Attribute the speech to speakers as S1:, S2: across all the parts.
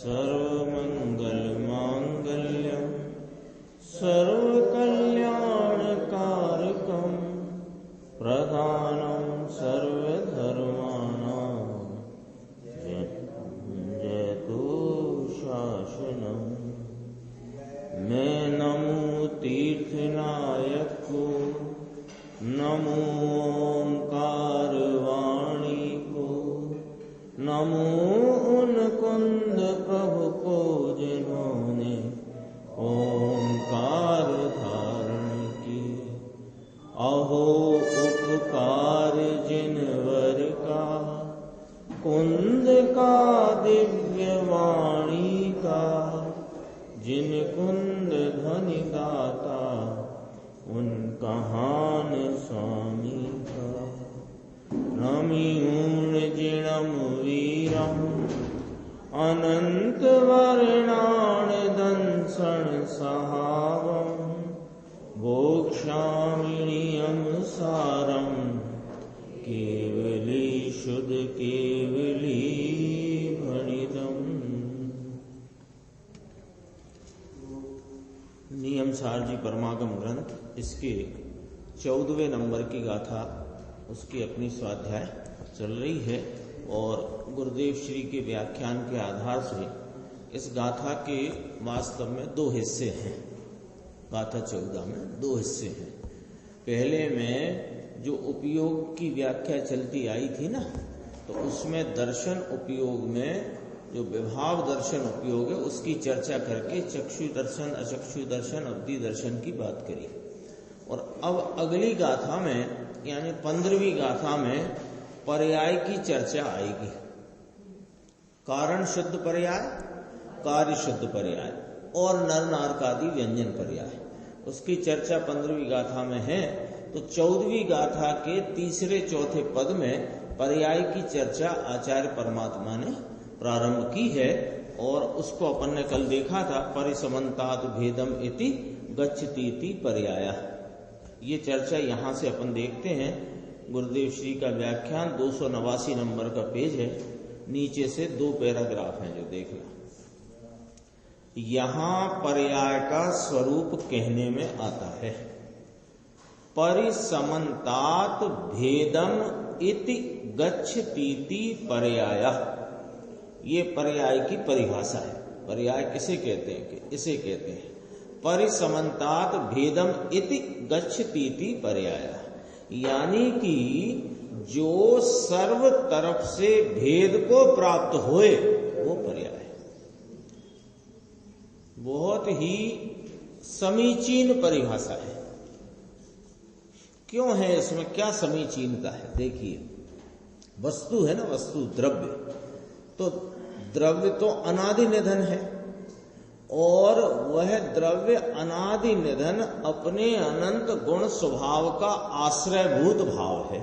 S1: सर्वमंगलमांगल्यं सर्वकल्याणकारकं प्रधानं सर्वधर्माणां जयतु शासनम्। मैं नमो तीर्थनायक को, नमो ओंकार वाणी को, नमो उन कुंद प्रभु को जिन्होंने ओंकार धारण की। अहो उपकार जिनवर का, कुंद का दिव्य वाणी का, जिन कुंद ध्वनि गाता उन कहान स्वामी का। नमियूण जिणम वीरम अनंत वर्णान दंसन सहावम, भोक्ष्यामिनियम सारम केवली शुद्ध केवली भणितम। नियम सार जी परमागम ग्रंथ, इसके 14वें नंबर की गाथा, उसकी अपनी स्वाध्याय चल रही है और गुरुदेव श्री के व्याख्यान के आधार से इस गाथा के वास्तव में 2 हिस्से हैं। गाथा 14 में 2 हिस्से हैं। पहले में जो उपयोग की व्याख्या चलती आई थी ना, तो उसमें दर्शन उपयोग में जो विभाव दर्शन उपयोग है उसकी चर्चा करके चक्षु दर्शन, अचक्षु दर्शन, अवधि दर्शन की बात करी। और अब अगली गाथा में यानी 15वीं गाथा में पर्याय की चर्चा आएगी। कारण शुद्ध पर्याय, कार्य शुद्ध पर्याय और नर नारकादि व्यंजन पर्याय, उसकी चर्चा 15वीं गाथा में है। तो 14वीं गाथा के तीसरे चौथे पद में पर्याय की चर्चा आचार्य परमात्मा ने प्रारंभ की है और उसको अपन ने कल देखा था। परिसमन्तात भेदम इति गच्छतीति पर्यायः। ये चर्चा यहां से अपन देखते हैं। गुरुदेव श्री का व्याख्यान 289 नंबर का पेज है, नीचे से 2 पैराग्राफ हैं जो देखना। यहां पर्याय का स्वरूप कहने में आता है। परिसमन्तात भेदम इति गच्छतीति पर्यायः। ये पर्याय की परिभाषा है। पर्याय किसे कहते हैं? इसे कहते हैं परिसमन्तात भेदम इति गच्छतीति पर्यायः। यानी कि जो सर्व तरफ से भेद को प्राप्त होए वो पर्याय है। बहुत ही समीचीन परिभाषा है। क्यों है? इसमें क्या समीचीनता है? देखिए, वस्तु है ना, वस्तु द्रव्य, तो द्रव्य तो अनादि निधन है और वह द्रव्य अनादि निधन अपने अनंत गुण स्वभाव का आश्रयभूत भाव है।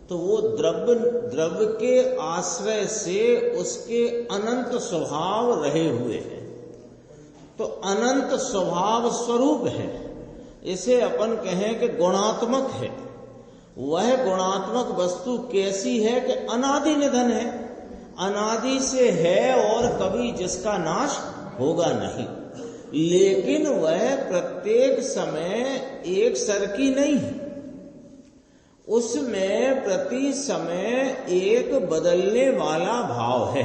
S1: तो वो द्रव्य के आश्रय से उसके अनंत स्वभाव रहे हुए हैं, तो अनंत स्वभाव स्वरूप है। इसे अपन कहें कि गुणात्मक है। वह गुणात्मक वस्तु कैसी है कि अनादि निधन है, अनादि से है और कभी जिसका नाश होगा नहीं। लेकिन वह प्रत्येक समय एक सर की नहीं है, उसमें प्रति समय एक बदलने वाला भाव है,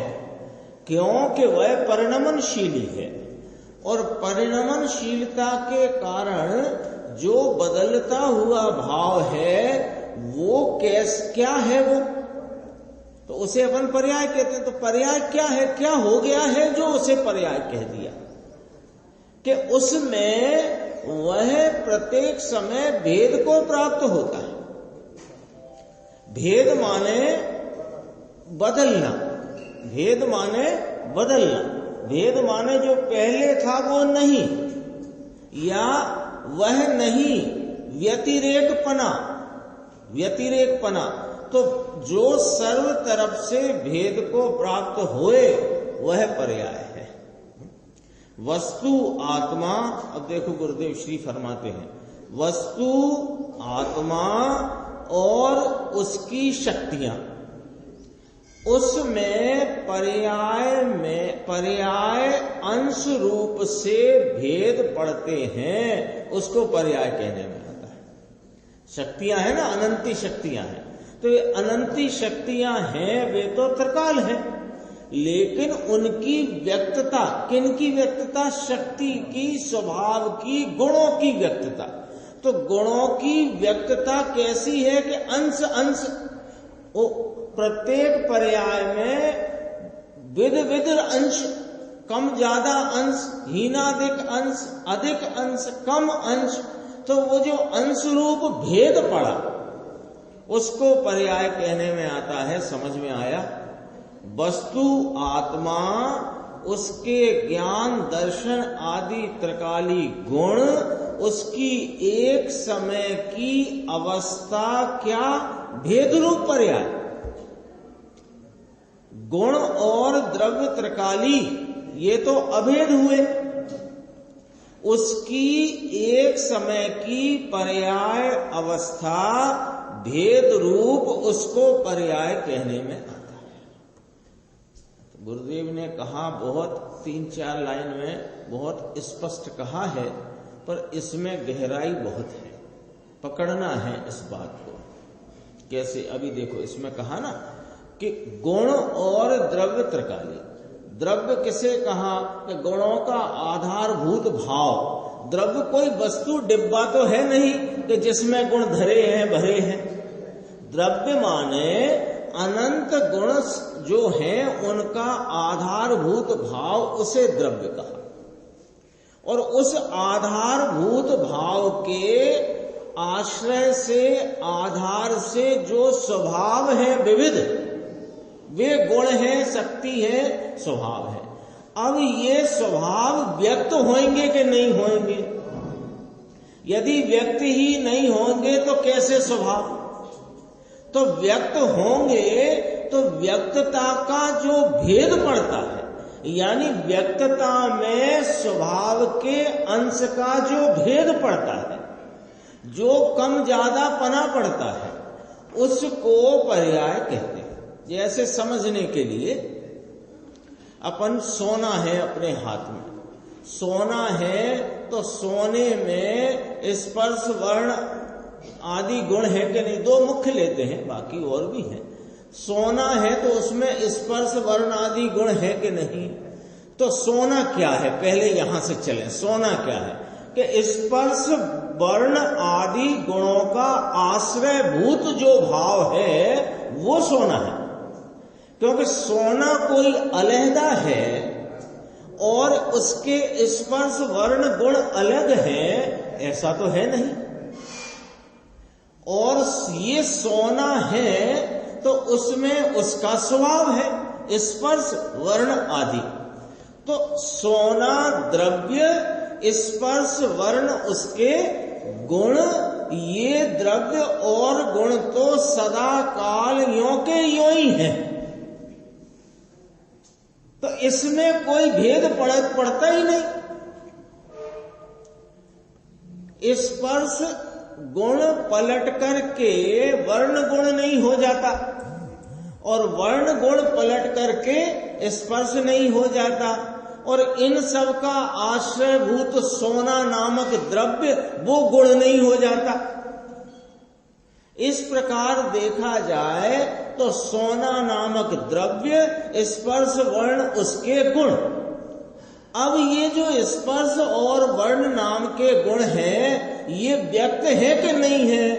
S1: क्योंकि वह परिणमनशीली है। और परिणमनशीलता के कारण जो बदलता हुआ भाव है वो क्या है? वो तो उसे अपन पर्याय कहते हैं। तो पर्याय क्या है? क्या हो गया है जो उसे पर्याय कह दिया? कि उसमें वह प्रत्येक समय भेद को प्राप्त होता है। भेद माने बदलना, भेद माने बदलना, भेद माने जो पहले था वो नहीं, या वह नहीं, व्यतिरेकपना, व्यतिरेकपना। तो जो सर्व तरफ से भेद को प्राप्त होए वह पर्याय है। वस्तु आत्मा, अब देखो गुरुदेव श्री फरमाते हैं, वस्तु आत्मा और उसकी शक्तियां, उसमें पर्याय अंश रूप से भेद पड़ते हैं, उसको पर्याय कहने में आता है। शक्तियां हैं ना, अनंती शक्तियां हैं, तो ये अनंती शक्तियां हैं, वे तो त्रिकाल है, लेकिन उनकी व्यक्तता, किनकी व्यक्तता? शक्ति की, स्वभाव की, गुणों की व्यक्तता। तो गुणों की व्यक्तता कैसी है कि अंश अंश, प्रत्येक पर्याय में विध विध अंश, कम ज्यादा अंश, हीनाधिक अंश, अधिक अंश, कम अंश, तो वो जो अंश रूप भेद पड़ा उसको पर्याय कहने में आता है। समझ में आया? वस्तु आत्मा, उसके ज्ञान दर्शन आदि त्रिकाली गुण, उसकी एक समय की अवस्था, क्या भेद रूप पर्याय। गुण और द्रव्य त्रिकाली ये तो अभेद हुए, उसकी एक समय की पर्याय अवस्था भेद रूप, उसको पर्याय कहने में आता है। तो गुरुदेव ने कहा, बहुत 3-4 लाइन में बहुत स्पष्ट कहा है, पर इसमें गहराई बहुत है, पकड़ना है इस बात को। कैसे? अभी देखो, इसमें कहा ना कि गुण और द्रव्य त्रिकाली। द्रव्य किसे कहा? कि गुणों का आधारभूत भाव। द्रव्य कोई वस्तु, डिब्बा तो है नहीं कि जिसमें गुण धरे हैं, भरे हैं। द्रव्य माने अनंत गुण जो हैं, उनका आधारभूत भाव, उसे द्रव्य कहा। और उस आधारभूत भाव के आश्रय से, आधार से जो स्वभाव है विविध, वे गुण है, शक्ति है, स्वभाव है। अब ये स्वभाव व्यक्त होंगे कि नहीं होंगे? यदि व्यक्त ही नहीं होंगे तो कैसे स्वभाव? तो व्यक्त होंगे तो व्यक्तता का जो भेद पड़ता है, यानी व्यक्तता में स्वभाव के अंश का जो भेद पड़ता है, जो कम ज्यादा पना पड़ता है, उसको पर्याय कहते हैं। जैसे समझने के लिए, अपन सोना है अपने हाथ में, सोना है तो सोने में स्पर्श वर्ण आदि गुण है कि नहीं? 2 मुख्य लेते हैं, बाकी और भी हैं। सोना है तो उसमें स्पर्श वर्ण आदि गुण है कि नहीं? तो सोना क्या है? पहले यहां से चलें। सोना क्या है? कि स्पर्श वर्ण आदि गुणों का आश्रयभूत जो भाव है, वो सोना है। क्योंकि सोना कोई अलहदा है और उसके स्पर्श वर्ण गुण अलग हैं, ऐसा तो है नहीं। और ये सोना है तो उसमें उसका स्वभाव है, स्पर्श वर्ण आदि। तो सोना द्रव्य, स्पर्श वर्ण उसके गुण, ये द्रव्य और गुण तो सदा काल यों के यों ही है। तो इसमें कोई भेद पड़ता ही नहीं। स्पर्श गुण पलट करके वर्ण गुण नहीं हो जाता, और वर्ण गुण पलट करके स्पर्श नहीं हो जाता, और इन सब का आश्रयभूत सोना नामक द्रव्य वो गुण नहीं हो जाता। इस प्रकार देखा जाए तो सोना नामक द्रव्य, स्पर्श वर्ण उसके गुण। अब ये जो स्पर्श और वर्ण नाम के गुण हैं, ये व्यक्त है कि नहीं है?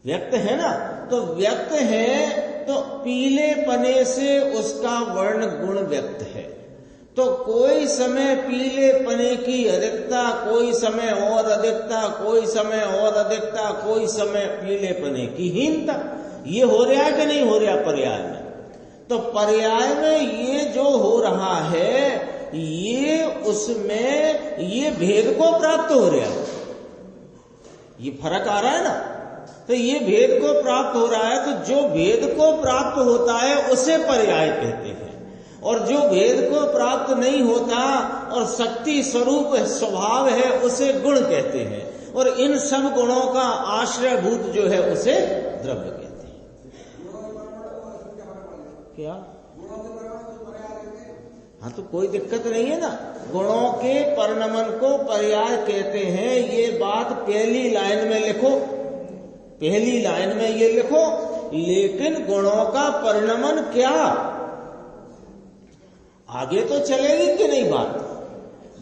S1: व्यक्त है ना। तो व्यक्त है तो पीले पने से उसका वर्ण गुण व्यक्त है। तो कोई समय पीले पने की अधिकता, कोई समय और अधिकता, कोई समय और अधिकता, कोई समय पीले पने की हीनता, ये हो रहा है कि नहीं हो रहा पर्याय में? तो पर्याय में ये जो हो रहा है, ये उसमें ये भेद को प्राप्त हो रहा है, ये फर्क आ रहा है ना। तो ये भेद को प्राप्त हो रहा है, तो जो भेद को प्राप्त होता है उसे पर्याय कहते हैं, और जो भेद को प्राप्त नहीं होता और शक्ति स्वरूप स्वभाव है उसे गुण कहते हैं, और इन सब गुणों का आश्रयभूत जो है उसे द्रव्य कहते हैं। क्या? हाँ तो कोई दिक्कत नहीं है ना। गुणों के परिणमन को पर्याय कहते हैं, ये बात पहली लाइन में लिखो, पहली लाइन में ये लिखो। लेकिन गुणों का परिणमन क्या, आगे तो चलेगी कि नहीं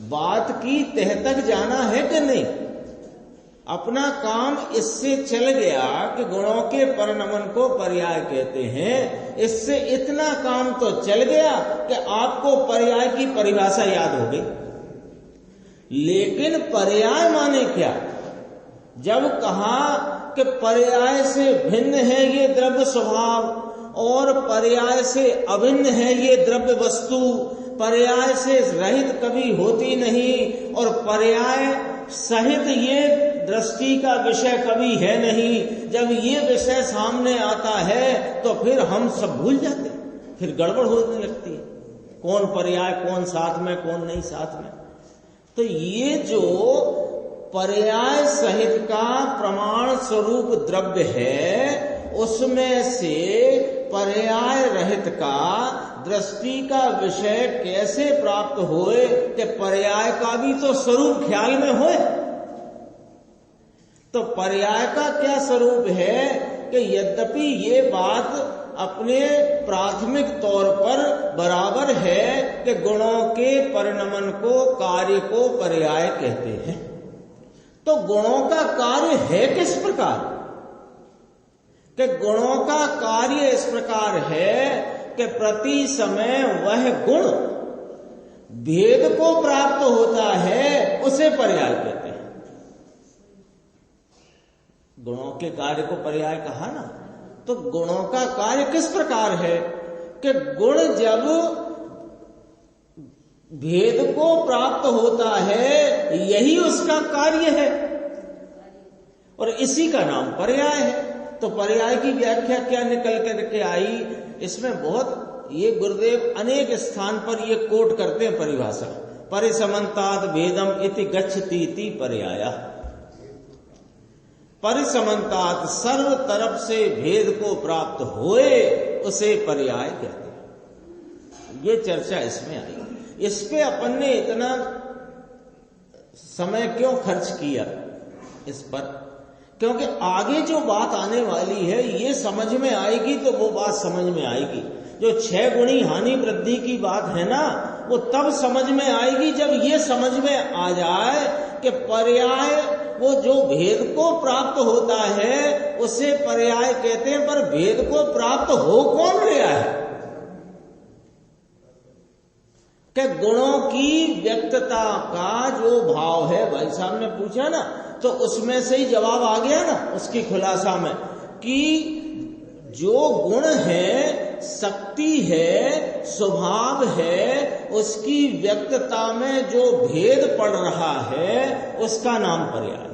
S1: बात की तह तक जाना है कि नहीं? अपना काम इससे चल गया कि गुणों के परिणमन को पर्याय कहते हैं, इससे इतना काम तो चल गया कि आपको पर्याय की परिभाषा याद हो गई। लेकिन पर्याय माने क्या? जब कहा कि पर्याय से भिन्न है ये द्रव्य स्वभाव और पर्याय से अभिन्न है ये द्रव्य वस्तु, पर्याय से रहित कभी होती नहीं और पर्याय सहित ये दृष्टि का विषय कभी है नहीं। जब ये विषय सामने आता है तो फिर हम सब भूल जाते, फिर गड़बड़ होने लगती है, कौन पर्याय, कौन साथ में, कौन नहीं साथ में। तो ये जो पर्याय सहित का प्रमाण स्वरूप द्रव्य है, उसमें से पर्याय रहित का दृष्टि का विषय कैसे प्राप्त होए कि पर्याय का भी तो स्वरूप ख्याल में होए। तो पर्याय का क्या स्वरूप है कि यद्यपि ये बात अपने प्राथमिक तौर पर बराबर है कि गुणों के परिणमन को, कार्य को पर्याय कहते हैं, तो गुणों का कार्य है किस प्रकार? कि गुणों का कार्य इस प्रकार है कि प्रति समय वह गुण भेद को प्राप्त होता है, उसे पर्याय कहते हैं। गुणों के कार्य को पर्याय कहा ना, तो गुणों का कार्य किस प्रकार है कि गुण जब भेद को प्राप्त होता है, यही उसका कार्य है और इसी का नाम पर्याय है। तो पर्याय की व्याख्या क्या निकल करके आई? इसमें बहुत ये गुरुदेव अनेक स्थान पर ये कोट करते हैं परिभाषा, परिसमन्तात् भेदम इति गच्छति इति पर्याय। परिसमन्तात् सर्व तरफ से भेद को प्राप्त होए, उसे पर्याय कहते हैं। ये चर्चा इसमें आई। इस पे अपन ने इतना समय क्यों खर्च किया इस पर? क्योंकि आगे जो बात आने वाली है ये समझ में आएगी तो वो बात समझ में आएगी। जो 6 गुणी हानि वृद्धि की बात है ना, वो तब समझ में आएगी जब ये समझ में आ जाए कि पर्याय वो जो भेद को प्राप्त होता है उसे पर्याय कहते हैं, पर भेद को प्राप्त हो कौन रहा है? कि गुणों की व्यक्तता का जो भाव है, भाई साहब ने पूछा ना, तो उसमें से ही जवाब आ गया ना उसकी खुलासा में कि जो गुण है, शक्ति है, स्वभाव है, उसकी व्यक्तता में जो भेद पड़ रहा है उसका नाम पर्याय।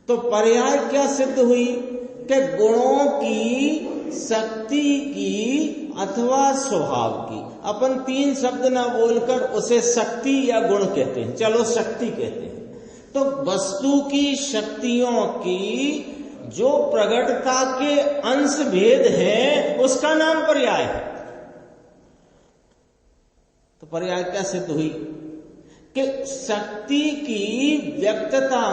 S1: तो पर्याय क्या सिद्ध हुई कि गुणों की, शक्ति की अथवा स्वभाव की। अपन 3 शब्द ना बोलकर उसे शक्ति या गुण कहते हैं, चलो शक्ति कहते हैं। तो वस्तु की शक्तियों की जो प्रगटता के अंश भेद हैं उसका नाम पर्याय है। तो पर्याय क्या सिद्ध हुई कि शक्ति की व्यक्तता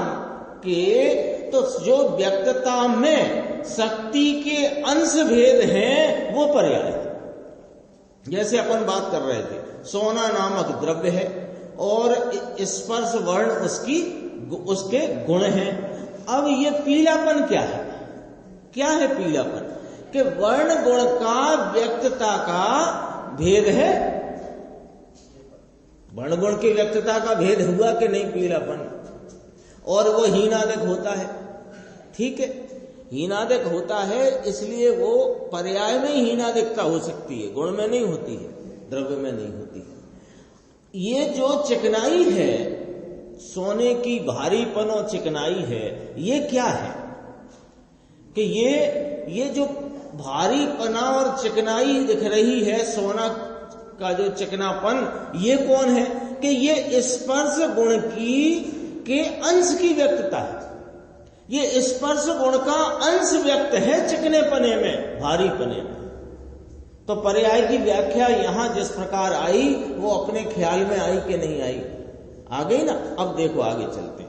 S1: के, तो जो व्यक्तता में शक्ति के अंश भेद हैं वो पर्याय है। जैसे अपन बात कर रहे थे, सोना नामक द्रव्य है और स्पर्श वर्ण उसके गुण हैं। अब ये पीलापन क्या है? क्या है पीलापन? कि वर्ण गुण का व्यक्तता का भेद है। वर्ण गुण की व्यक्तता का भेद हुआ कि नहीं पीलापन? और वो हीनादिक होता है, ठीक है, हीनादिक होता है, इसलिए वो पर्याय में ही हीनादिकता हो सकती है, गुण में नहीं होती है, द्रव्य में नहीं होती है। ये जो चिकनाई है, सोने की भारीपन और चिकनाई है, ये क्या है कि ये जो भारीपना और चिकनाई दिख रही है, सोना का जो चिकनापन, ये कौन है? कि ये स्पर्श गुण के अंश की व्यक्तता है। ये स्पर्श गुण का अंश व्यक्त है चिकनेपने में, भारीपने में। तो पर्याय की व्याख्या यहां जिस प्रकार आई वो अपने ख्याल में आई कि नहीं आई? आ गई ना। अब देखो आगे चलते हैं।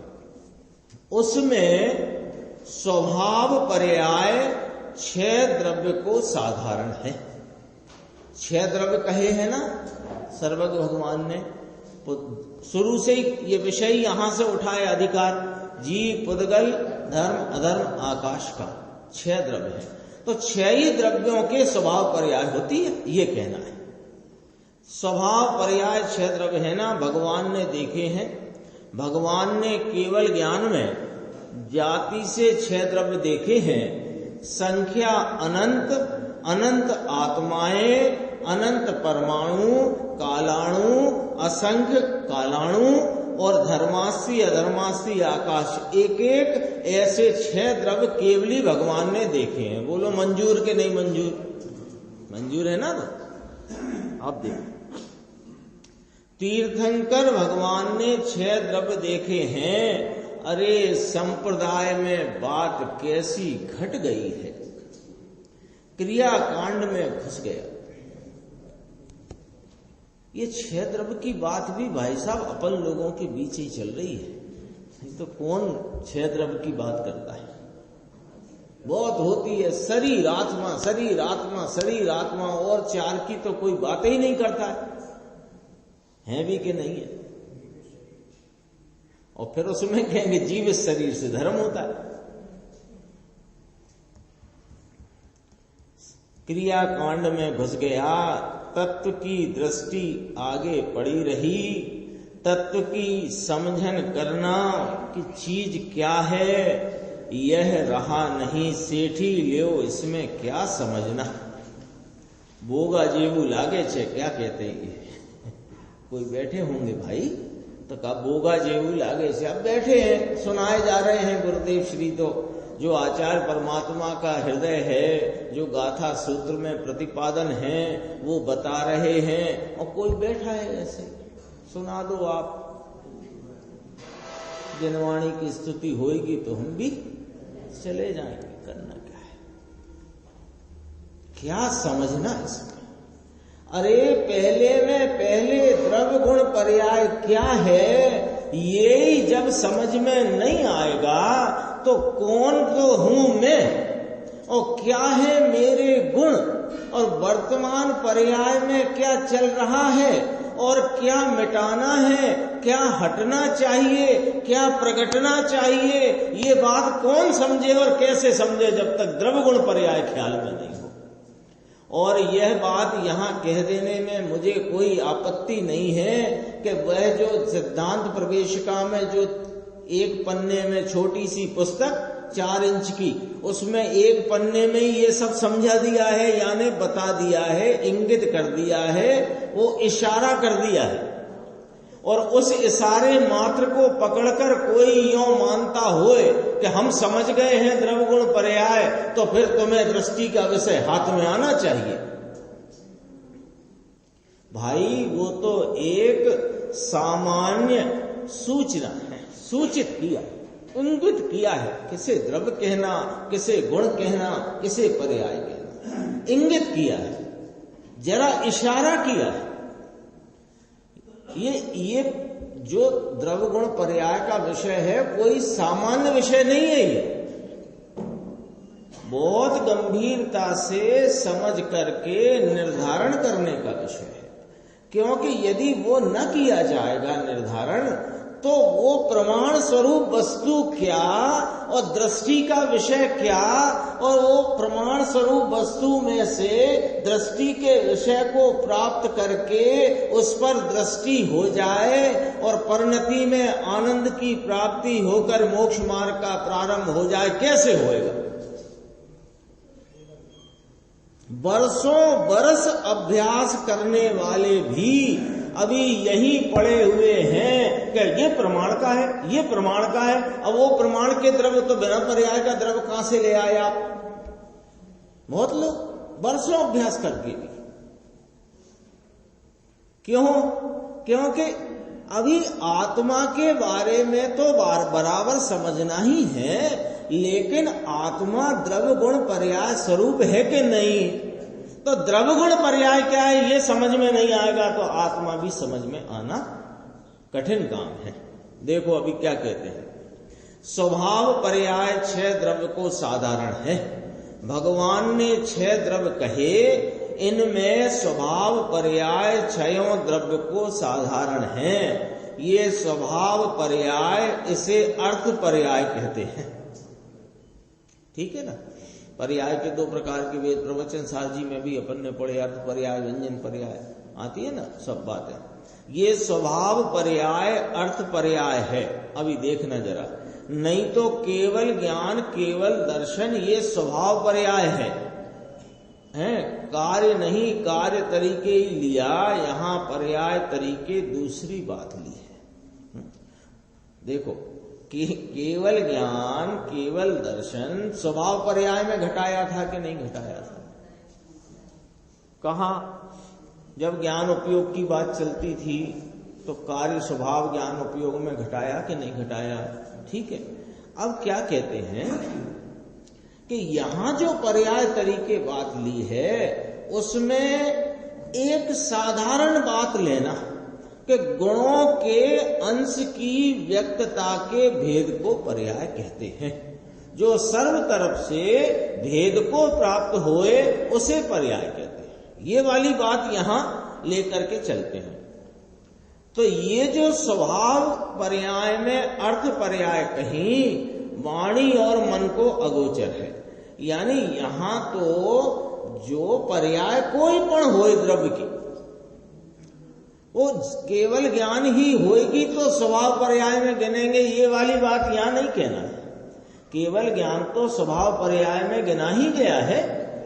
S1: उसमें स्वभाव पर्याय 6 द्रव्य को साधारण है। 6 द्रव्य कहे हैं ना सर्वज्ञ भगवान ने। शुरू से ही ये विषय यहां से उठाए अधिकार, जीव, पुद्गल, धर्म, अधर्म, आकाश का 6 द्रव्य है। तो 6 ही द्रव्यों के स्वभाव पर्याय होती है, ये कहना है। स्वभाव पर्याय 6 द्रव्य है ना, भगवान ने देखे हैं। भगवान ने केवल ज्ञान में जाति से 6 द्रव्य देखे हैं। संख्या अनंत, अनंत आत्माएं, अनंत परमाणु, कालाणु, असंख्य कालाणु और धर्मास्त्री अधर्मास्त्री आकाश, एक एक ऐसे 6 द्रव्य केवली भगवान ने देखे हैं। बोलो मंजूर के नहीं मंजूर? मंजूर है ना। तो अब देखो, तीर्थंकर भगवान ने 6 द्रव्य देखे हैं। अरे संप्रदाय में बात कैसी घट गई है, क्रिया कांड में घुस गया। ये 6 द्रव्य की बात भी भाई साहब अपन लोगों के बीच ही चल रही है, नहीं तो कौन 6 द्रव्य की बात करता है? बहुत होती है शरीर आत्मा, शरीर आत्मा, शरीर आत्मा, और 4 की तो कोई बात ही नहीं करता है भी कि नहीं है? और फिर उसमें कहेंगे जीव इस शरीर से धर्म होता है। क्रिया कांड में घुस गया। तत्व की दृष्टि आगे पड़ी रही। तत्व की समझन करना कि चीज क्या है यह रहा नहीं। सेठी लियो इसमें क्या समझना। बोगा जेबू लागे छे, क्या कहते हैं? कोई बैठे होंगे भाई तो कहा बोगा जेबू लागे छे। अब बैठे हैं, सुनाए जा रहे हैं गुरुदेव श्री, तो जो आचार्य परमात्मा का हृदय है, जो गाथा सूत्र में प्रतिपादन है, वो बता रहे हैं, और कोई बैठा है ऐसे, सुना दो आप। जनवाणी की स्तुति होगी तो हम भी चले जाएंगे। करना क्या है, क्या समझना इसमें? अरे पहले द्रव्य गुण पर्याय क्या है ये ही जब समझ में नहीं आएगा तो कौन तो हूं मैं और क्या है मेरे गुण, और वर्तमान पर्याय में क्या चल रहा है और क्या मिटाना है, क्या हटना चाहिए, क्या प्रकटना चाहिए, ये बात कौन समझे और कैसे समझे जब तक द्रव्य गुण पर्याय ख्याल में नहीं हो। और यह बात यहाँ कह देने में मुझे कोई आपत्ति नहीं है कि वह जो सिद्धांत प्रवेशिका में जो एक पन्ने में छोटी सी पुस्तक 4 इंच की, उसमें एक पन्ने में ये सब समझा दिया है, यानी बता दिया है, इंगित कर दिया है, वो इशारा कर दिया है। और उस इशारे मात्र को पकड़कर कोई यूं मानता होए कि हम समझ गए हैं द्रव्य गुण पर्याय, तो फिर तुम्हें दृष्टि का विषय हाथ में आना चाहिए। भाई वो तो एक सामान्य सूचना है, सूचित किया, इंगित किया है। किसे द्रव्य कहना, किसे गुण कहना, किसे पर्याय कहना, इंगित किया है, जरा इशारा किया है। ये जो द्रव्य गुण पर्याय का विषय है कोई सामान्य विषय नहीं है। ये बहुत गंभीरता से समझ करके निर्धारण करने का विषय है, क्योंकि यदि वो न किया जाएगा निर्धारण तो वो प्रमाण स्वरूप वस्तु क्या और दृष्टि का विषय क्या, और वो प्रमाण स्वरूप वस्तु में से दृष्टि के विषय को प्राप्त करके उस पर दृष्टि हो जाए और परिणति में आनंद की प्राप्ति होकर मोक्ष मार्ग का प्रारंभ हो जाए, कैसे होएगा? बरसों बरस अभ्यास करने वाले भी अभी यही पड़े हुए हैं कि ये प्रमाण का है, ये प्रमाण का है। अब वो प्रमाण के द्रव्य तो बिना पर्याय का द्रव्य कहां से ले आए आप? बहुत लोग बरसों अभ्यास करके भी। क्यों? क्योंकि अभी आत्मा के बारे में तो बराबर समझना ही है, लेकिन आत्मा द्रव्य गुण पर्याय स्वरूप है कि नहीं, तो द्रव्यगुण पर्याय क्या है ये समझ में नहीं आएगा तो आत्मा भी समझ में आना कठिन काम है। देखो अभी क्या कहते हैं, स्वभाव पर्याय 6 द्रव्य को साधारण है। भगवान ने 6 द्रव्य कहे, इनमें स्वभाव पर्याय 6 द्रव्य को साधारण है। ये स्वभाव पर्याय इसे अर्थ पर्याय कहते हैं। ठीक है ना। पर्याय के 2 प्रकार के वेद प्रवचन सारजी में भी अपन ने पढ़े, अर्थ पर्याय व्यंजन पर्याय आती है ना सब बातें। ये स्वभाव पर्याय अर्थ पर्याय है। अभी देखना जरा, नहीं तो केवल ज्ञान केवल दर्शन ये स्वभाव पर्याय है, कार्य नहीं कार्य तरीके ही लिया, यहां पर्याय तरीके दूसरी बात ली है। देखो कि केवल ज्ञान केवल दर्शन स्वभाव पर्याय में घटाया था कि नहीं घटाया था? कहा जब ज्ञान उपयोग की बात चलती थी तो कार्य स्वभाव ज्ञान उपयोग में घटाया कि नहीं घटाया? ठीक है। अब क्या कहते हैं कि यहां जो पर्याय तरीके बात ली है उसमें एक साधारण बात लेना कि गुणों के अंश की व्यक्तता के भेद को पर्याय कहते हैं। जो सर्व तरफ से भेद को प्राप्त होए उसे पर्याय कहते हैं। ये वाली बात यहां लेकर के चलते हैं। तो ये जो स्वभाव पर्याय में अर्थ पर्याय कहीं वाणी और मन को अगोचर है, यानी यहां तो जो पर्याय कोई पण होए द्रव्य की वो केवल ज्ञान ही होएगी तो स्वभाव पर्याय में गिनेंगे, ये वाली बात यहां नहीं कहना है। केवल ज्ञान तो स्वभाव पर्याय में गिना ही गया है।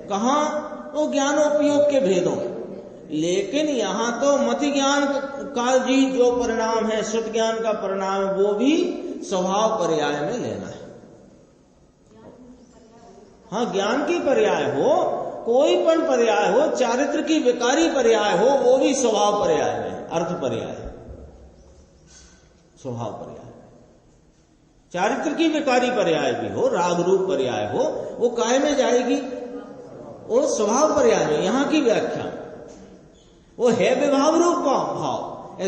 S1: कहां? वो ज्ञानोपयोग के भेदों में। लेकिन यहां तो मति ज्ञान का जी जो परिणाम है, शुद्ध ज्ञान का परिणाम, वो भी स्वभाव पर्याय में लेना है। हाँ, ज्ञान की पर्याय हो, कोई पण पर्याय हो, चारित्र की विकारी पर्याय हो, वो भी स्वभाव पर्याय में, अर्थ पर्याय, स्वभाव पर्याय। चारित्र की विकारी पर्याय भी हो, राग रूप पर्याय हो, वो काय में जाएगी? वो स्वभाव पर्याय में। यहां की व्याख्या वो है विभाव रूप का भाव,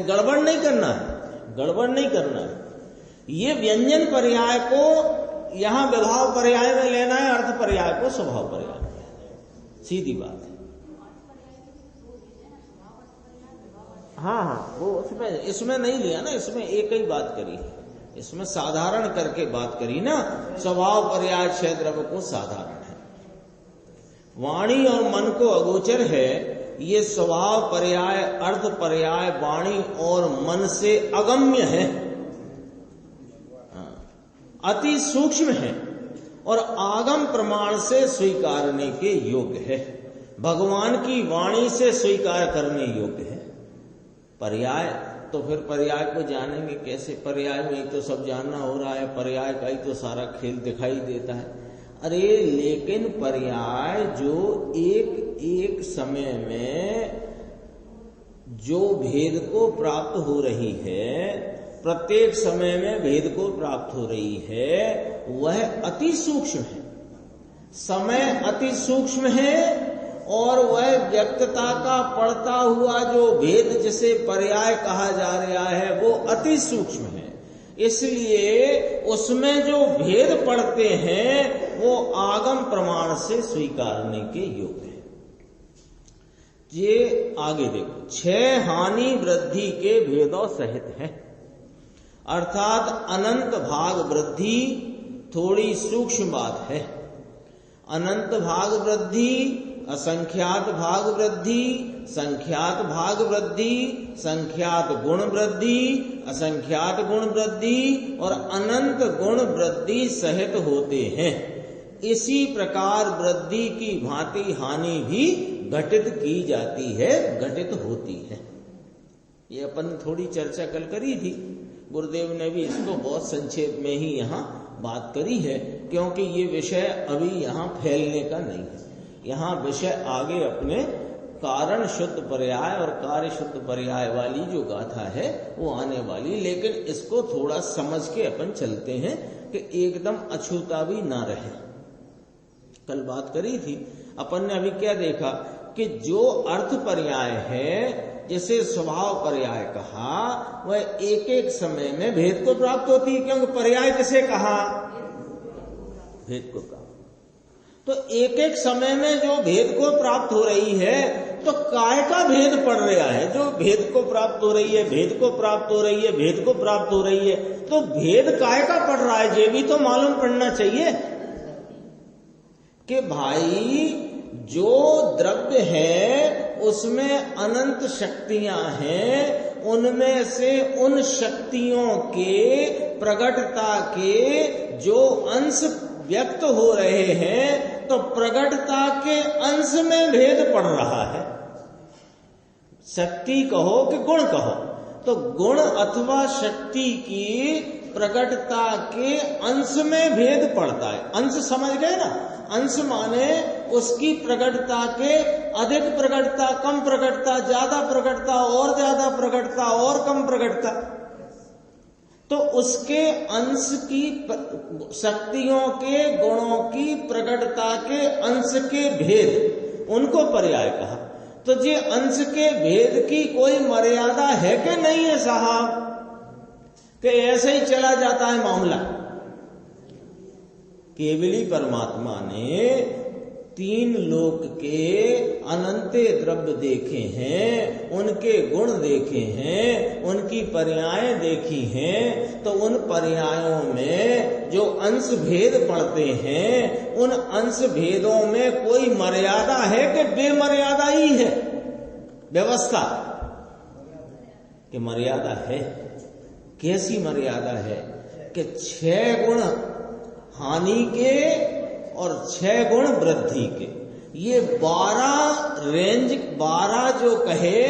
S1: गड़बड़ नहीं करना है, गड़बड़ नहीं करना है। ये व्यंजन पर्याय को यहां विभाव पर्याय में लेना है, अर्थ पर्याय को स्वभाव पर्याय में लेना है, सीधी बात है। हाँ, वो इसमें नहीं लिया ना, इसमें एक ही बात करी है, इसमें साधारण करके बात करी ना। स्वभाव पर्याय 6 द्रव्य को साधारण है, वाणी और मन को अगोचर है। ये स्वभाव पर्याय अर्थ पर्याय वाणी और मन से अगम्य है, अति सूक्ष्म है और आगम प्रमाण से स्वीकारने के योग्य है। भगवान की वाणी से स्वीकार करने योग्य है। पर्याय तो फिर पर्याय को जानेंगे कैसे? पर्याय में ही तो सब जानना हो रहा है, पर्याय का ही तो सारा खेल दिखाई देता है। अरे लेकिन पर्याय जो एक एक समय में जो भेद को प्राप्त हो रही है, प्रत्येक समय में भेद को प्राप्त हो रही है, वह अति सूक्ष्म है। समय अति सूक्ष्म है और वह व्यक्तता का पड़ता हुआ जो भेद जिसे पर्याय कहा जा रहा है वो अति सूक्ष्म है। इसलिए उसमें जो भेद पड़ते हैं वो आगम प्रमाण से स्वीकारने के योग्य है। ये आगे देखो, 6 हानि वृद्धि के भेदों सहित है, अर्थात अनंत भाग वृद्धि थोड़ी सूक्ष्म बात है। अनंत भाग वृद्धि, असंख्यात भाग वृद्धि, संख्यात भाग वृद्धि, संख्यात गुण वृद्धि, असंख्यात गुण वृद्धि और अनंत गुण वृद्धि सहित होते हैं। इसी प्रकार वृद्धि की भांति हानि भी घटित की जाती है, घटित होती है। ये अपन थोड़ी चर्चा कल करी थी, गुरुदेव ने भी इसको बहुत संक्षेप में ही यहाँ बात करी है, क्योंकि ये विषय अभी यहाँ फैलने का नहीं है। यहाँ विषय आगे अपने कारण शुद्ध पर्याय और कार्य शुद्ध पर्याय वाली जो गाथा है वो आने वाली, लेकिन इसको थोड़ा समझ के अपन चलते हैं कि एकदम अछूता भी ना रहे। कल बात करी थी अपन ने, अभी क्या देखा कि जो अर्थ पर्याय है, जैसे स्वभाव पर्याय कहा, वह एक एक समय में भेद को प्राप्त होती है, क्योंकि पर्याय किसे कहा? भेद को कहा। तो एक एक समय में जो भेद को प्राप्त हो रही है, तो काय का भेद पड़ रहा है? जो भेद को प्राप्त हो रही है, भेद को प्राप्त हो रही है, भेद को प्राप्त हो रही है, तो भेद काय का पड़ रहा है? ये भी तो मालूम पड़ना चाहिए कि भाई जो द्रव्य है उसमें अनंत शक्तियां हैं, उनमें से उन शक्तियों के प्रगटता के जो अंश व्यक्त हो रहे हैं, तो प्रगटता के अंश में भेद पड़ रहा है। शक्ति कहो कि गुण कहो, तो गुण अथवा शक्ति की प्रगटता के अंश में भेद पड़ता है। अंश समझ गए ना? अंश माने उसकी प्रगटता के अधिक प्रगटता, कम प्रगटता, ज्यादा प्रगटता, और ज्यादा प्रगटता, और कम प्रगटता। तो उसके अंश की शक्तियों के, गुणों की प्रगटता के अंश के भेद, उनको पर्याय कहा। तो ये अंश के भेद की कोई मर्यादा है कि नहीं है साहब? कि ऐसे ही चला जाता है मामला? केवली परमात्मा ने तीन लोक के अनंत द्रव्य देखे हैं, उनके गुण देखे हैं, उनकी पर्यायें देखी हैं, तो उन पर्यायों में जो अंश भेद पड़ते हैं, उन अंश भेदों में कोई मर्यादा है कि बेमर्यादा ही है व्यवस्था? कि मर्यादा है। कैसी मर्यादा है? कि 6 गुण हानि के और 6 गुण वृद्धि के, ये 12 जो कहे,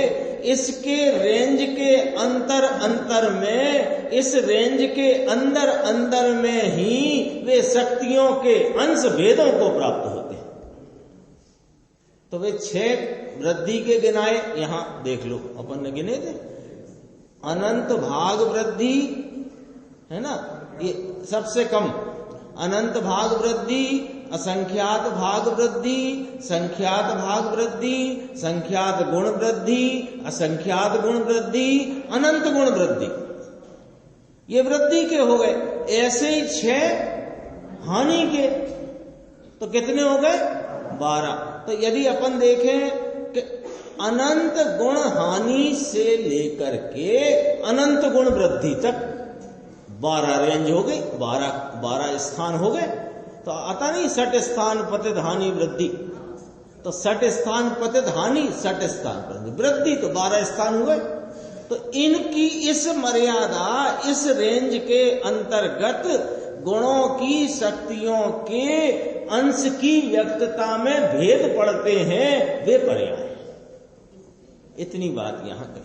S1: इसके रेंज के अंतर में, इस रेंज के अंदर में ही वे शक्तियों के अंश भेदों को प्राप्त होते हैं। तो वे 6 वृद्धि के गिनाए, यहां देख लो, अपन ने गिने थे। अनंत भाग वृद्धि है ना, ये सबसे कम। अनंत भाग वृद्धि, असंख्यात भाग वृद्धि, संख्यात भाग वृद्धि, संख्यात गुण वृद्धि, असंख्यात गुण वृद्धि, अनंत गुण वृद्धि, ये वृद्धि के हो गए। ऐसे ही 6 हानि के, तो कितने हो गए? 12। तो यदि अपन देखें कि अनंत गुण हानि से लेकर के अनंत गुण वृद्धि तक 12 रेंज हो गई, 12 स्थान हो गए। तो आता नहीं 60 स्थान पतित हानि वृद्धि, तो 60 स्थान पतित हानि, 60 स्थान पर वृद्धि, तो 12 स्थान हुए। तो इनकी इस मर्यादा, इस रेंज के अंतर्गत गुणों की, शक्तियों के अंश की व्यक्तता में भेद पड़ते हैं, वे पर्याय। इतनी बात यहां कही।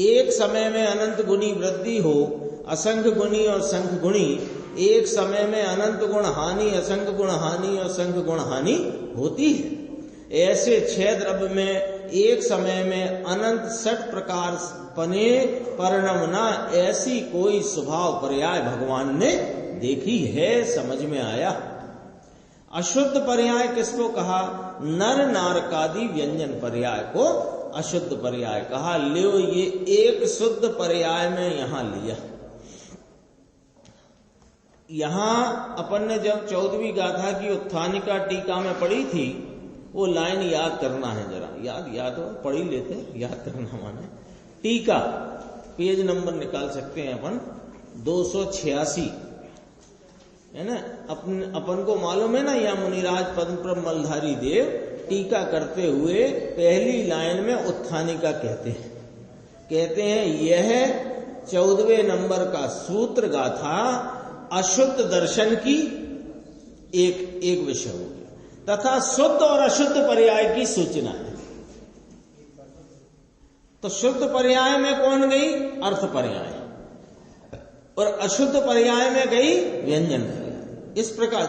S1: एक समय में अनंत गुणी वृद्धि हो, असंख्य गुणी और संख्य गुणी, एक समय में अनंत गुण हानि, असंख्य गुण हानि और संख्य गुण हानि होती है। ऐसे 6 द्रव्य में एक समय में अनंत 60 प्रकार पने परिणमना, ऐसी कोई स्वभाव पर्याय भगवान ने देखी है, समझ में आया। अशुद्ध पर्याय किसको कहा? नर नारकादि व्यंजन पर्याय को अशुद्ध पर्याय कहा। लियो, ये एक शुद्ध पर्याय में यहां लिया। यहां अपन ने जब 14वीं गाथा की उत्थानिका टीका में पढ़ी थी, वो लाइन याद करना है जरा। याद हो, पढ़ ही लेते, याद करना माने। टीका पेज नंबर निकाल सकते हैं अपन, 286 है ना। अपन को मालूम है ना, यह मुनिराज पद्मप्रभ मलधारी देव टीका करते हुए पहली लाइन में उत्थानिका कहते हैं यह 14वें नंबर का सूत्र गाथा अशुद्ध दर्शन की एक विषय हो गया, तथा शुद्ध और अशुद्ध पर्याय की सूचना है। तो शुद्ध पर्याय में कौन गई? अर्थ पर्याय, और अशुद्ध पर्याय में गई व्यंजन पर्याय। इस प्रकार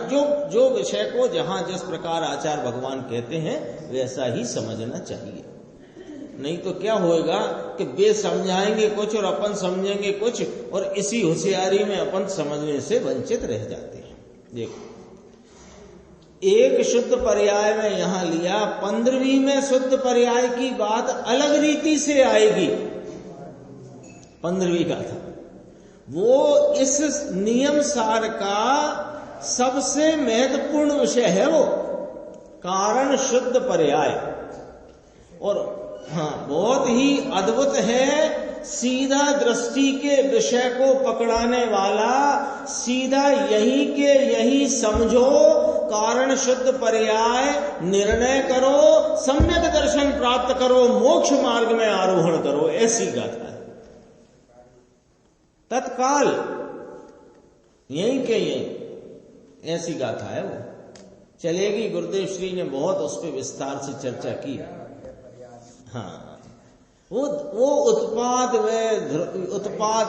S1: जो विषय को जहां जिस प्रकार आचार्य भगवान कहते हैं वैसा ही समझना चाहिए। नहीं तो क्या होएगा कि वे समझाएंगे कुछ और अपन समझेंगे कुछ, और इसी होशियारी में अपन समझने से वंचित रह जाते हैं। देखो एक शुद्ध पर्याय में यहां लिया, 15वीं में शुद्ध पर्याय की बात अलग रीति से आएगी। 15वीं गाथा वो इस नियम सार का सबसे महत्वपूर्ण विषय है, वो कारण शुद्ध पर्याय। और बहुत ही अद्भुत है, सीधा दृष्टि के विषय को पकड़ाने वाला, सीधा यही के यही समझो, कारण शुद्ध पर्याय, निर्णय करो, सम्यक दर्शन प्राप्त करो, मोक्ष मार्ग में आरोहण करो, ऐसी गाथा है। तत्काल यही के यही ऐसी गाथा है वो चलेगी। गुरुदेव श्री ने बहुत उस पर विस्तार से चर्चा की। हाँ, वो उत्पाद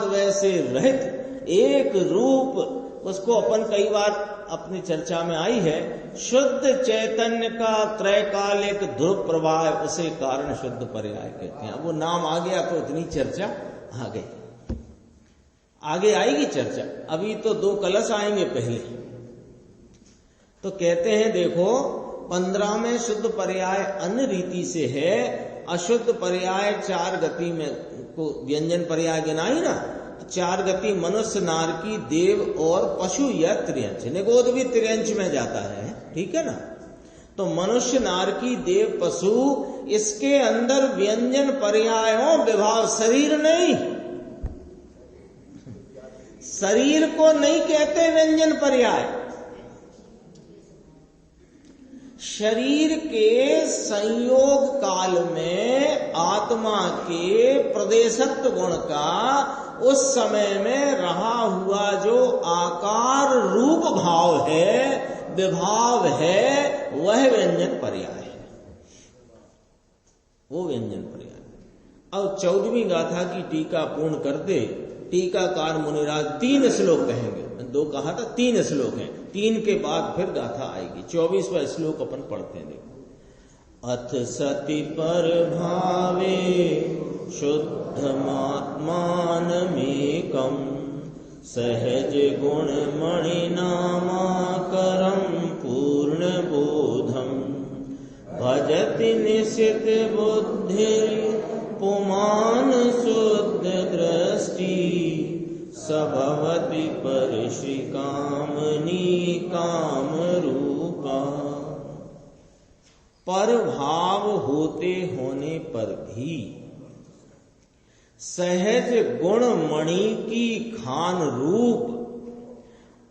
S1: व से रहित एक रूप, उसको अपन कई बार अपनी चर्चा में आई है, शुद्ध चैतन्य का त्रैकालिक ध्रुव प्रवाह, उसे कारण शुद्ध पर्याय कहते हैं। वो नाम आ गया तो इतनी चर्चा आ गई, आगे आएगी चर्चा। अभी तो 2 कलश आएंगे पहले। तो कहते हैं देखो, 15 में शुद्ध पर्याय अन्य रीति से है, अशुद्ध पर्याय 4 गति में को व्यंजन पर्याय गिनाई ना, 4 गति मनुष्य, नारकी, देव और पशु या त्रियंच। निगोद भी त्रियंच में जाता है, ठीक है ना। तो मनुष्य, नारकी, देव, पशु, इसके अंदर व्यंजन पर्यायों विभाव, शरीर नहीं, शरीर को नहीं कहते व्यंजन पर्याय। शरीर के संयोग काल में आत्मा के प्रदेशत्व गुण का उस समय में रहा हुआ जो आकार रूप भाव है, विभाव है, वह व्यंजन पर्याय है, वो व्यंजन पर्याय। अब 14वीं गाथा की टीका पूर्ण कर दे। टीकाकार मुनिराज 3 श्लोक कहेंगे, 2 कहा था, 3 श्लोक हैं, 3 के बाद फिर गाथा आएगी। 24वां श्लोक अपन पढ़ते हैं, देखो। अथ सति पर भावे शुद्धमात्मानमेकम् सहज गुण मणि नामाकरं पूर्ण बोधम भजति निशित बुद्धि पुमान शुद्ध दृष्टि सभवति पर श्री कामनी काम रूपा। पर भाव होते होने पर भी सहज गुण मणि की खान रूप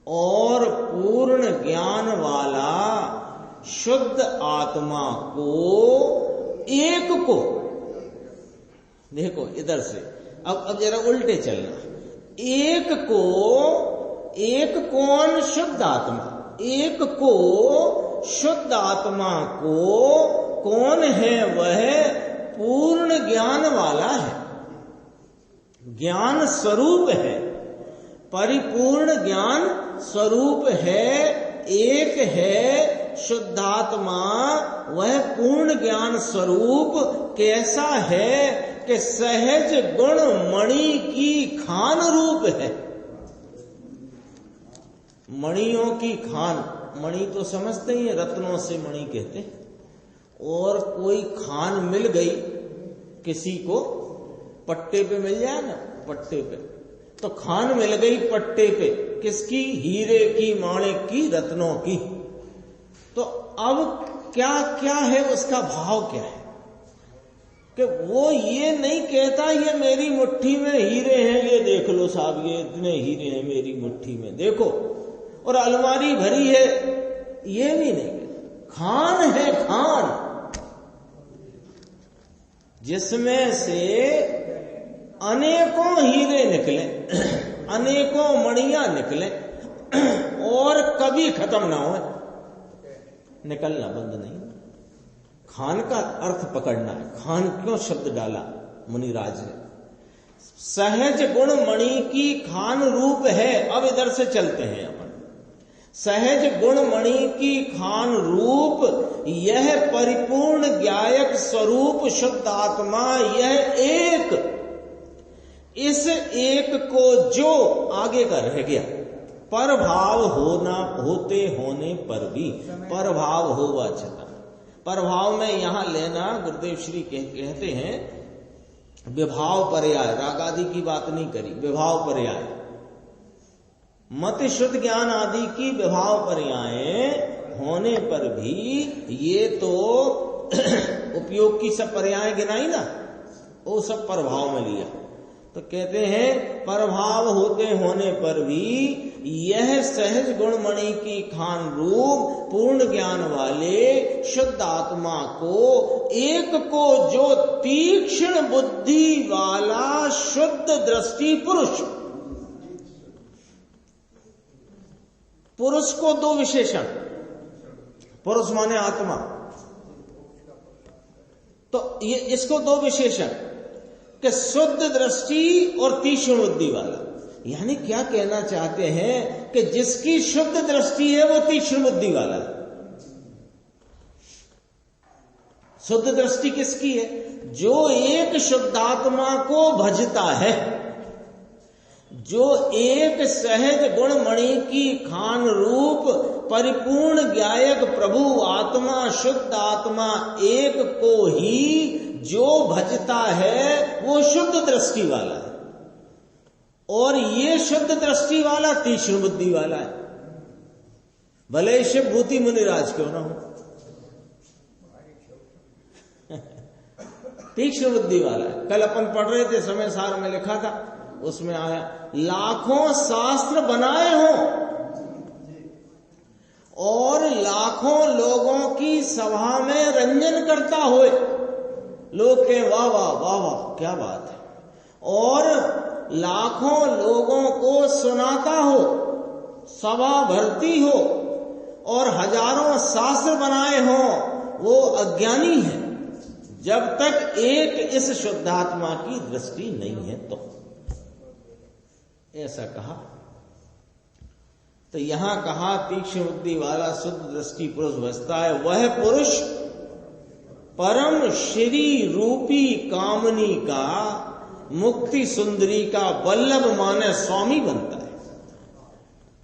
S1: और पूर्ण ज्ञान वाला शुद्ध आत्मा को, एक को, देखो इधर से, अब जरा उल्टे चलना। एक को, एक कौन? शुद्ध आत्मा। एक को शुद्ध आत्मा को कौन है? वह पूर्ण ज्ञान वाला है, ज्ञान स्वरूप है, परिपूर्ण ज्ञान स्वरूप है, एक है शुद्धात्मा। वह पूर्ण ज्ञान स्वरूप कैसा है कि सहज गुण मणि की खान रूप है। मणियों की खान, मणि तो समझते ही, रत्नों से मणि कहते हैं। और कोई खान मिल गई किसी को, पट्टे पे मिल जाए ना, पट्टे पे, तो खान मिल गई पट्टे पे, किसकी? हीरे की, माणिक की, रत्नों की। तो अब क्या क्या है, उसका भाव क्या है कि वो ये नहीं कहता ये मेरी मुट्ठी में हीरे हैं, ये देख लो साहब, ये इतने हीरे हैं मेरी मुट्ठी में, देखो, और अलमारी भरी है, ये भी नहीं कहता। खान है, खान, जिसमें से अनेकों हीरे निकले, अनेकों मणियां निकले और कभी खत्म ना हो, निकलना बंद नहीं। खान का अर्थ पकड़ना है। खान क्यों शब्द डाला मुनिराज ने? सहज गुण मणि की खान रूप है। अब इधर से चलते हैं अपन। सहज गुण मणि की खान रूप, यह परिपूर्ण ज्ञायक स्वरूप शुद्ध आत्मा, यह एक, इस एक को जो आगे का रह गया, पर भाव होते होने पर भी, पर भाव होवा छता। पर भाव में यहां लेना गुरुदेव श्री कहते हैं विभाव पर्याय, राग आदि की बात नहीं करी, विभाव पर्याय। मत शुद्ध ज्ञान आदि की विभाव पर्याय होने पर भी ये तो उपयोग की सब पर्याय गिनाई ना, वो सब प्रभाव में लिया। तो कहते हैं प्रभाव होते होने पर भी यह सहज गुणमणि की खान रूप पूर्ण ज्ञान वाले शुद्ध आत्मा को, एक को जो तीक्ष्ण बुद्धि वाला शुद्ध दृष्टि पुरुष, पुरुष को दो विशेषण, पुरुष माने आत्मा, तो ये इसको दो विशेषण कि शुद्ध दृष्टि और तीक्ष्ण बुद्धि वाला। यानी क्या कहना चाहते हैं कि जिसकी शुद्ध दृष्टि है वो तीक्ष्ण बुद्धि वाला है। शुद्ध दृष्टि किसकी है? जो एक शुद्धात्मा को भजता है, जो एक सहज गुणमणि की खान रूप परिपूर्ण ज्ञायक प्रभु आत्मा शुद्ध आत्मा एक को ही जो भजता है वो शुद्ध दृष्टि वाला है, और ये शुद्ध दृष्टि वाला तीक्ष्ण बुद्धि वाला है, भले शिव भूति मुनिराज क्यों ना हो। तीक्ष्ण बुद्धि वाला है। कल अपन पढ़ रहे थे, समय सार में लिखा था, उसमें आया लाखों शास्त्र बनाए हों और लाखों लोगों की सभा में रंजन करता हुए, लोग के वाह वाह वाह वाह क्या बात है, और लाखों लोगों को सुनाता हो, सभा भरती हो और हजारों शास्त्र बनाए हो, वो अज्ञानी है जब तक एक इस शुद्धात्मा की दृष्टि नहीं है। तो ऐसा कहा। तो यहां कहा तीक्ष्ण बुद्धि वाला शुद्ध दृष्टि पुरुष बसता है, वह पुरुष परम श्री रूपी कामनी का, मुक्ति सुंदरी का वल्लभ माने स्वामी बनता है,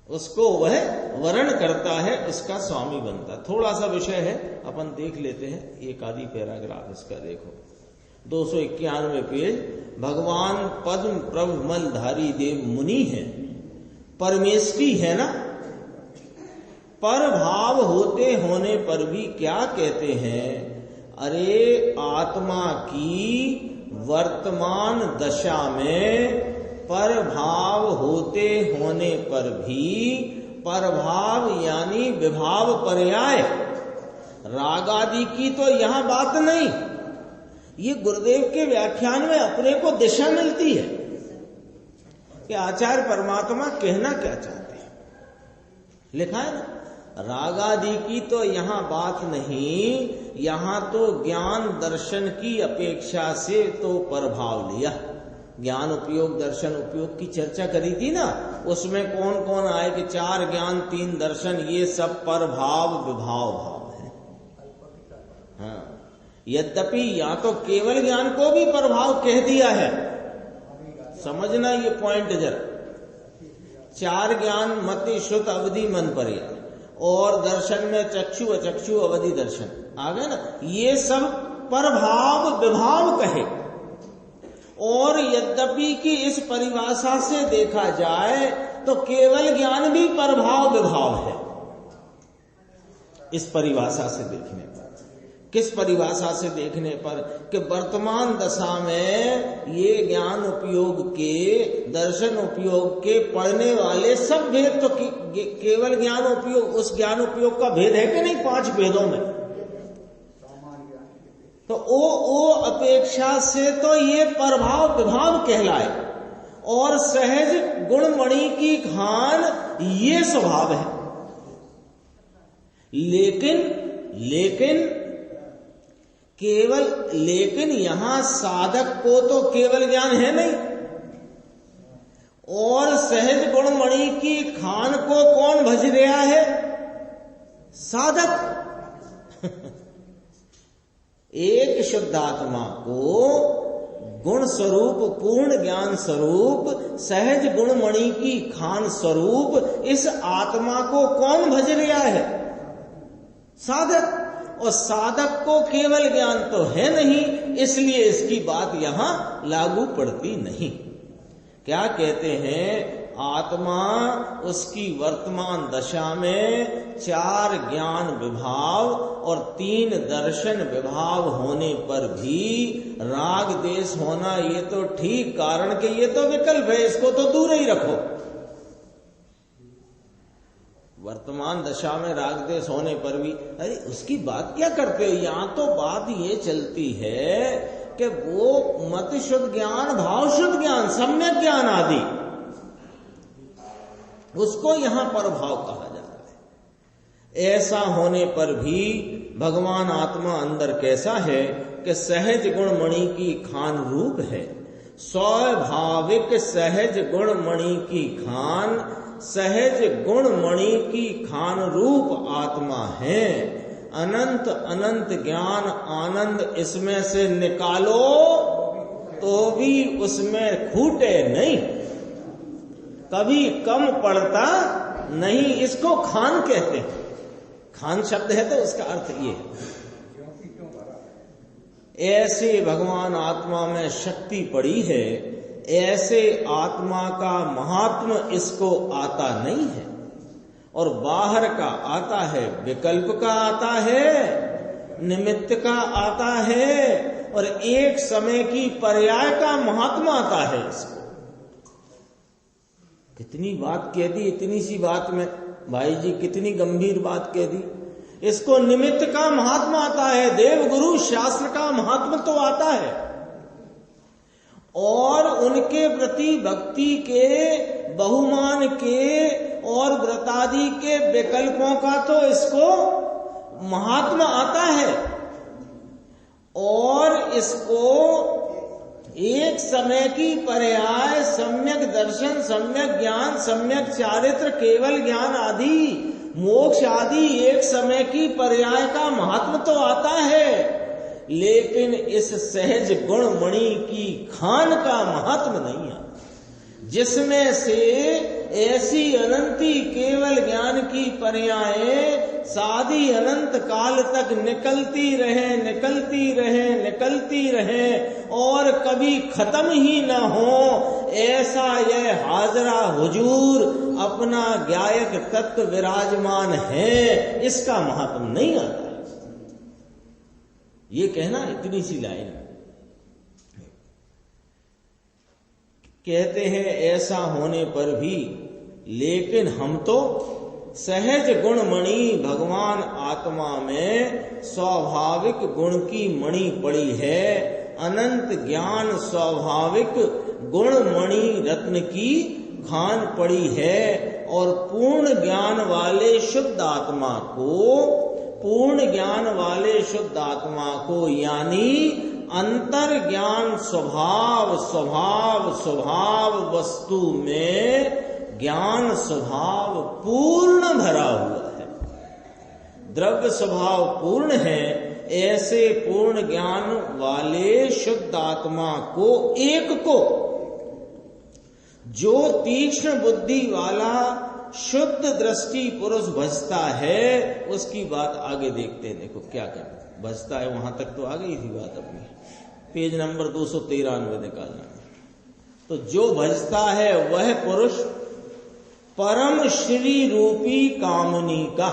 S1: उसको वह वरण करता है, उसका स्वामी बनता है। थोड़ा सा विषय है, अपन देख लेते हैं, एक आदि पैराग्राफ इसका देखो, 291 पेज। भगवान पद्म प्रभु मलधारी देव मुनि है, परमेष्टि है ना, पर भाव होते होने पर भी क्या कहते हैं, अरे आत्मा की वर्तमान दशा में पर भाव होते होने पर भी, परभाव यानी विभाव पर्याय, राग आदि की तो यहां बात नहीं। ये गुरुदेव के व्याख्यान में अपने को दिशा मिलती है कि आचार्य परमात्मा कहना क्या चाहते हैं। लिखा है ना, राग आदि की तो यहां बात नहीं, यहां तो ज्ञान दर्शन की अपेक्षा से तो प्रभाव लिया। ज्ञान उपयोग दर्शन उपयोग की चर्चा करी थी ना, उसमें कौन कौन आए कि 4 ज्ञान 3 दर्शन, ये सब प्रभाव विभाव भाव है। हाँ, यद्यपि या तो केवल ज्ञान को भी प्रभाव कह दिया है, समझना ये पॉइंट जरा। 4 ज्ञान मति श्रुत अवधि मन पर्याय, और दर्शन में चक्षु अचक्षु अवधि दर्शन आ गए ना, ये सब प्रभाव विभाव कहे। और यद्यपि कि इस परिभाषा से देखा जाए तो केवल ज्ञान भी प्रभाव विभाव है। इस परिभाषा से देखने पर, किस परिभाषा से देखने पर, कि वर्तमान दशा में ये ज्ञान उपयोग के दर्शन उपयोग के पढ़ने वाले सब भेद तो केवल ज्ञान उपयोग, उस ज्ञान उपयोग का भेद है कि नहीं 5 भेदों में, तो ओ अपेक्षा से तो ये प्रभाव विभाव कहलाए, और सहज गुणमणि की खान ये स्वभाव है। लेकिन यहां साधक को तो केवल ज्ञान है नहीं, और सहज गुणमणि की खान को कौन भज रहा है? साधक। एक शुद्धात्मा को गुण स्वरूप, पूर्ण ज्ञान स्वरूप, सहज गुणमणि की खान स्वरूप इस आत्मा को कौन भज रहा है? साधक। और साधक को केवल ज्ञान तो है नहीं, इसलिए इसकी बात यहां लागू पड़ती नहीं। क्या कहते हैं? आत्मा उसकी वर्तमान दशा में 4 ज्ञान विभाव और 3 दर्शन विभाव होने पर भी राग देश होना ये तो ठीक, कारण कि ये तो विकल्प है, इसको तो दूर ही रखो। वर्तमान दशा में राग देश होने पर भी, अरे उसकी बात क्या करते हो? यहां तो बात ये चलती है कि वो मत शुद्ध ज्ञान, भाव शुद्ध ज्ञान, सम्यक ज्ञान आदि, उसको यहां पर भाव कहा जाता है। ऐसा होने पर भी भगवान आत्मा अंदर कैसा है कि सहज गुणमणि की खान रूप है। स्वाभाविक सहज गुणमणि की खान, सहज गुणमणि की खान रूप आत्मा है। अनंत अनंत ज्ञान आनंद इसमें से निकालो तो भी उसमें खूटे नहीं, कभी कम पड़ता नहीं। इसको खान कहते हैं। खान शब्द है तो उसका अर्थ ये है। ऐसे भगवान आत्मा में शक्ति पड़ी है, ऐसे आत्मा का महात्म इसको आता नहीं है। और बाहर का आता है, विकल्प का आता है, निमित्त का आता है, और एक समय की पर्याय का महात्मा आता है। इसको कितनी बात कह दी इतनी सी बात में, भाई जी कितनी गंभीर बात कह दी। इसको निमित्त का महात्मा आता है, देव गुरु शास्त्र का महात्मा तो आता है, और उनके प्रति भक्ति के, बहुमान के और व्रतादि के विकल्पों का तो इसको महात्मा आता है। और इसको एक समय की पर्याय, सम्यक दर्शन, सम्यक ज्ञान, सम्यक चारित्र, केवल ज्ञान आदि, मोक्ष आदि एक समय की पर्याय का महात्मा तो आता है, लेकिन इस सहज गुणमणि की खान का महात्मा नहीं आता, जिसमें से ऐसी अनंती केवल ज्ञान की पर्यायें साधी अनंत काल तक निकलती रहे, निकलती रहे, निकलती रहे और कभी खत्म ही न हो। ऐसा यह हाजरा हुजूर अपना ज्ञायक तत्व विराजमान है, इसका महात्म नहीं आता है। ये कहना इतनी सी लाइन। कहते हैं ऐसा होने पर भी, लेकिन हम तो सहज गुणमणि भगवान आत्मा में स्वाभाविक गुण की मणि पड़ी है, अनंत ज्ञान स्वाभाविक गुणमणि रत्न की खान पड़ी है। और पूर्ण ज्ञान वाले शुद्ध आत्मा को, पूर्ण ज्ञान वाले शुद्ध आत्मा को, यानी अंतर ज्ञान स्वभाव स्वभाव स्वभाव वस्तु में ज्ञान स्वभाव पूर्ण भरा हुआ है, द्रव्य स्वभाव पूर्ण है। ऐसे पूर्ण ज्ञान वाले शुद्ध आत्मा को, एक को, जो तीक्ष्ण बुद्धि वाला शुद्ध दृष्टि पुरुष भजता है, उसकी बात आगे देखते हैं। देखो क्या कहते भजता है, वहां तक तो आ गई थी बात अपनी। पेज नंबर 293 निकालना। तो जो भजता है वह पुरुष परम श्री रूपी कामनी का,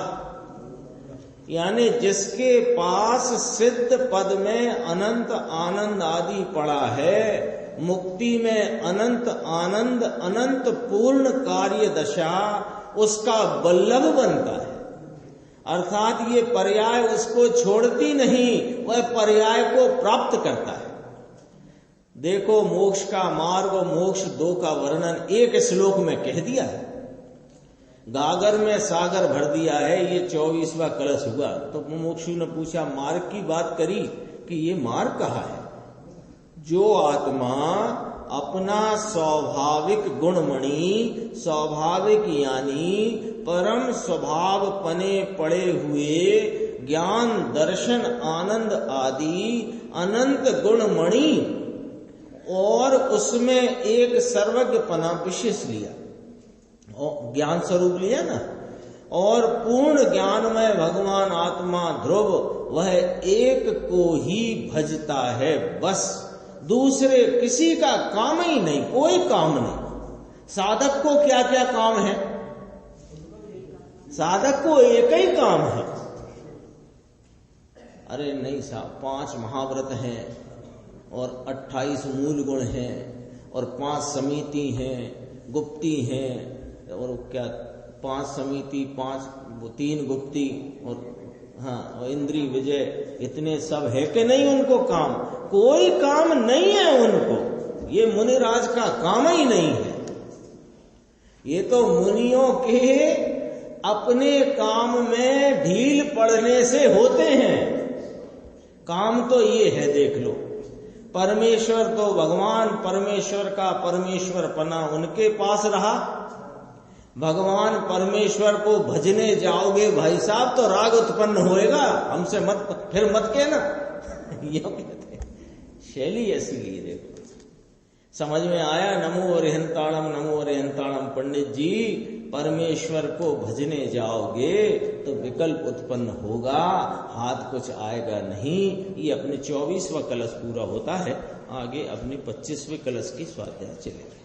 S1: यानी जिसके पास सिद्ध पद में अनंत आनंद आदि पड़ा है, मुक्ति में अनंत आनंद, अनंत पूर्ण कार्य दशा उसका बल्लभ बनता है। अर्थात ये पर्याय उसको छोड़ती नहीं, वह पर्याय को प्राप्त करता है। देखो मोक्ष का मार्ग और मोक्ष 2 का वर्णन एक श्लोक में कह दिया है। गागर में सागर भर दिया है, ये 24वां कलश हुआ। तो मुमुक्षु ने पूछा, मार्ग की बात करी कि ये मार्ग कहाँ है? जो आत्मा अपना स्वाभाविक गुणमणि, स्वाभाविक यानी परम स्वभाव पने पड़े हुए ज्ञान, दर्शन, आनंद आदि अनंत गुणमणि और उसमें एक सर्वज्ञपना विशेष लिया और ज्ञान स्वरूप लिया ना, और पूर्ण ज्ञान में भगवान आत्मा ध्रुव वह एक को ही भजता है, बस दूसरे किसी का काम ही नहीं, कोई काम नहीं। साधक को क्या क्या काम है? साधक को एक ही काम है। अरे नहीं साहब, 5 महाव्रत हैं और 28 मूल गुण हैं और 5 समिति हैं, गुप्ती हैं, और क्या 5 समिति, 3 गुप्ती और हाँ और इंद्री विजय, इतने सब है कि नहीं उनको काम? कोई काम नहीं है उनको, ये मुनिराज का काम ही नहीं है। ये तो मुनियों के अपने काम में ढील पड़ने से होते हैं। काम तो ये है, देख लो, परमेश्वर तो भगवान परमेश्वर का परमेश्वर पना उनके पास रहा। भगवान परमेश्वर को भजने जाओगे भाई साहब तो राग उत्पन्न होएगा, हमसे मत फिर मत कहना। ये कहते शैली ऐसी ली, देखो समझ में आया? नमो अरिहंताणम, नमो अरिहंताणम। पंडित जी, परमेश्वर को भजने जाओगे तो विकल्प उत्पन्न होगा, हाथ कुछ आएगा नहीं। ये अपने 24वां कलश पूरा होता है, आगे अपने 25वें कलश की स्वाध्याय चलेगी।